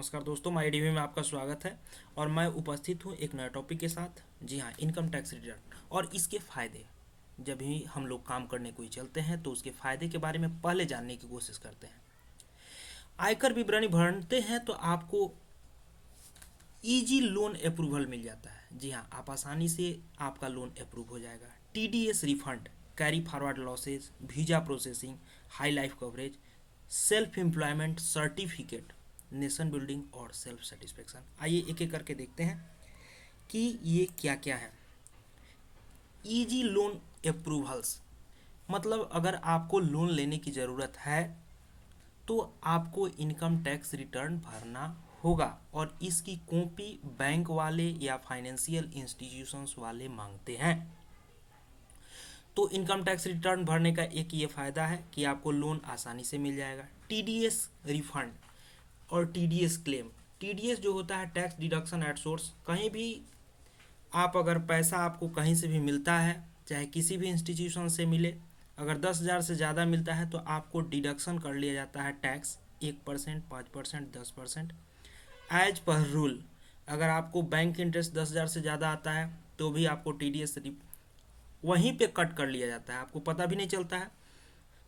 नमस्कार दोस्तों, माई टीवी में आपका स्वागत है। और मैं उपस्थित हूँ एक नए टॉपिक के साथ। जी हाँ, इनकम टैक्स रिटर्न और इसके फ़ायदे। जब भी हम लोग काम करने को ही चलते हैं तो उसके फ़ायदे के बारे में पहले जानने की कोशिश करते हैं। आयकर विवरणी भरते हैं तो आपको इजी लोन अप्रूवल मिल जाता है। जी हाँ, आप आसानी से आपका लोन अप्रूव हो जाएगा। TDS refund, carry forward losses, visa processing, high life coverage, self employment certificate, nation building और सेल्फ सेटिस्फेक्शन। आइए एक एक करके देखते हैं कि ये क्या क्या है। इजी लोन अप्रूवल्स मतलब अगर आपको लोन लेने की ज़रूरत है तो आपको इनकम टैक्स रिटर्न भरना होगा और इसकी कॉपी बैंक वाले या फाइनेंशियल इंस्टीट्यूशंस वाले मांगते हैं। तो इनकम टैक्स रिटर्न भरने का एक ये फ़ायदा है कि आपको लोन आसानी से मिल जाएगा। टीडीएस रिफंड और टीडीएस क्लेम। टीडीएस जो होता है टैक्स डिडक्शन एट सोर्स। कहीं भी आप अगर पैसा आपको कहीं से भी मिलता है, चाहे किसी भी इंस्टीट्यूशन से मिले, अगर 10,000 से ज़्यादा मिलता है तो आपको डिडक्शन कर लिया जाता है टैक्स 1%, 5%, 10%। एज पर रूल अगर आपको बैंक इंटरेस्ट 10,000 से ज़्यादा आता है तो भी आपको टीडीएस वहीं पे कट कर लिया जाता है, आपको पता भी नहीं चलता है।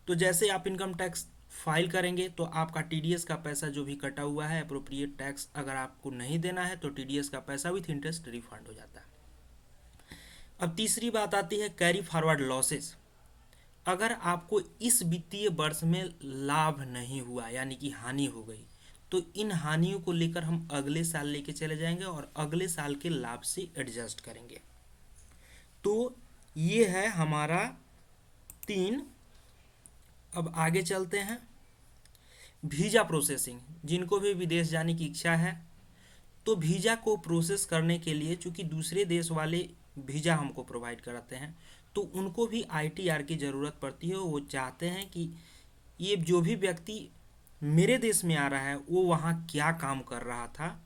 तो जैसे आप इनकम टैक्स फाइल करेंगे तो आपका टीडीएस का पैसा जो भी कटा हुआ है अप्रोप्रिएट टैक्स अगर आपको नहीं देना है तो टीडीएस का पैसा विथ इंटरेस्ट रिफंड हो जाता है। अब तीसरी बात आती है कैरी फॉरवर्ड लॉसेस। अगर आपको इस वित्तीय वर्ष में लाभ नहीं हुआ यानी कि हानि हो गई तो इन हानियों को लेकर हम अगले साल लेके चले जाएंगे और अगले साल के लाभ से एडजस्ट करेंगे। तो ये है हमारा 3। अब आगे चलते हैं। वीज़ा प्रोसेसिंग, जिनको भी विदेश जाने की इच्छा है तो वीज़ा को प्रोसेस करने के लिए चूँकि दूसरे देश वाले वीज़ा हमको प्रोवाइड कराते हैं तो उनको भी आईटीआर की ज़रूरत पड़ती है। वो चाहते हैं कि ये जो भी व्यक्ति मेरे देश में आ रहा है वो वहाँ क्या काम कर रहा था,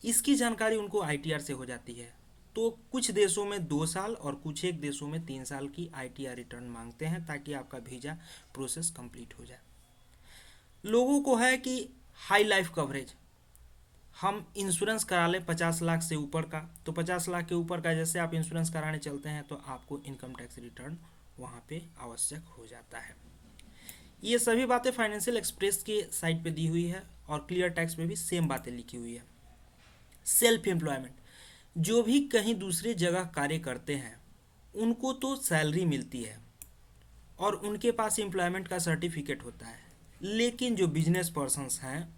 इसकी जानकारी उनको आईटीआर से हो जाती है। तो कुछ देशों में 2 साल और कुछ एक देशों में 3 साल की आईटीआर रिटर्न मांगते हैं ताकि आपका वीज़ा प्रोसेस कंप्लीट हो जाए। लोगों को है कि हाई लाइफ कवरेज, हम इंश्योरेंस करा लें 50 लाख से ऊपर का, तो 50 लाख के ऊपर का जैसे आप इंश्योरेंस कराने चलते हैं तो आपको इनकम टैक्स रिटर्न वहाँ पे आवश्यक हो जाता है। ये सभी बातें फाइनेंशियल एक्सप्रेस के साइट पे दी हुई है और क्लियर टैक्स में भी सेम बातें लिखी हुई है। सेल्फ एम्प्लॉयमेंट, जो भी कहीं दूसरे जगह कार्य करते हैं उनको तो सैलरी मिलती है और उनके पास एम्प्लॉयमेंट का सर्टिफिकेट होता है, लेकिन जो बिजनेस पर्सन्स हैं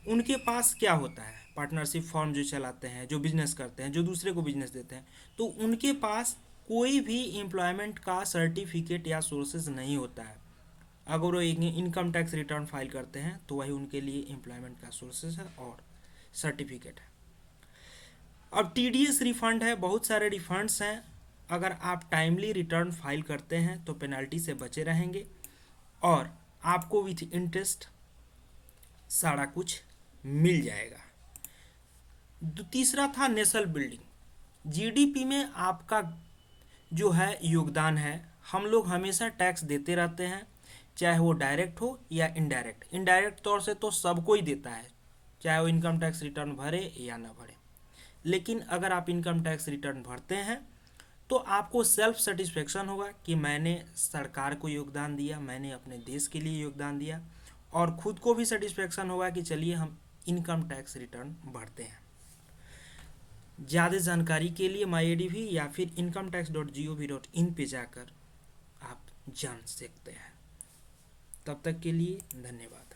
उनके पास क्या होता है, पार्टनरशिप फॉर्म जो चलाते हैं, जो बिजनेस करते हैं, जो दूसरे को बिजनेस देते हैं, तो उनके पास कोई भी एम्प्लॉयमेंट का सर्टिफिकेट या सोर्सेज नहीं होता है। अगर वो इनकम टैक्स रिटर्न फाइल करते हैं तो वही उनके लिए एम्प्लॉयमेंट का सोर्सेज है और सर्टिफिकेट है। अब टीडीएस रिफंड है, बहुत सारे रिफंड्स हैं। अगर आप टाइमली रिटर्न फाइल करते हैं तो पेनल्टी से बचे रहेंगे और आपको विथ इंटरेस्ट सारा कुछ मिल जाएगा। तीसरा था नेशनल बिल्डिंग। जीडीपी में आपका जो है योगदान है, हम लोग हमेशा टैक्स देते रहते हैं, चाहे वो डायरेक्ट हो या इनडायरेक्ट। इनडायरेक्ट तौर से तो सबको ही देता है, चाहे वो इनकम टैक्स रिटर्न भरे या ना भरे। लेकिन अगर आप इनकम टैक्स रिटर्न भरते हैं तो आपको सेल्फ सेटिस्फेक्शन होगा कि मैंने सरकार को योगदान दिया, मैंने अपने देश के लिए योगदान दिया, और ख़ुद को भी सेटिस्फेक्शन होगा कि चलिए हम इनकम टैक्स रिटर्न भरते हैं। ज़्यादा जानकारी के लिए MyADV या फिर incometax.gov.in पे जाकर आप जान सकते हैं। तब तक के लिए धन्यवाद।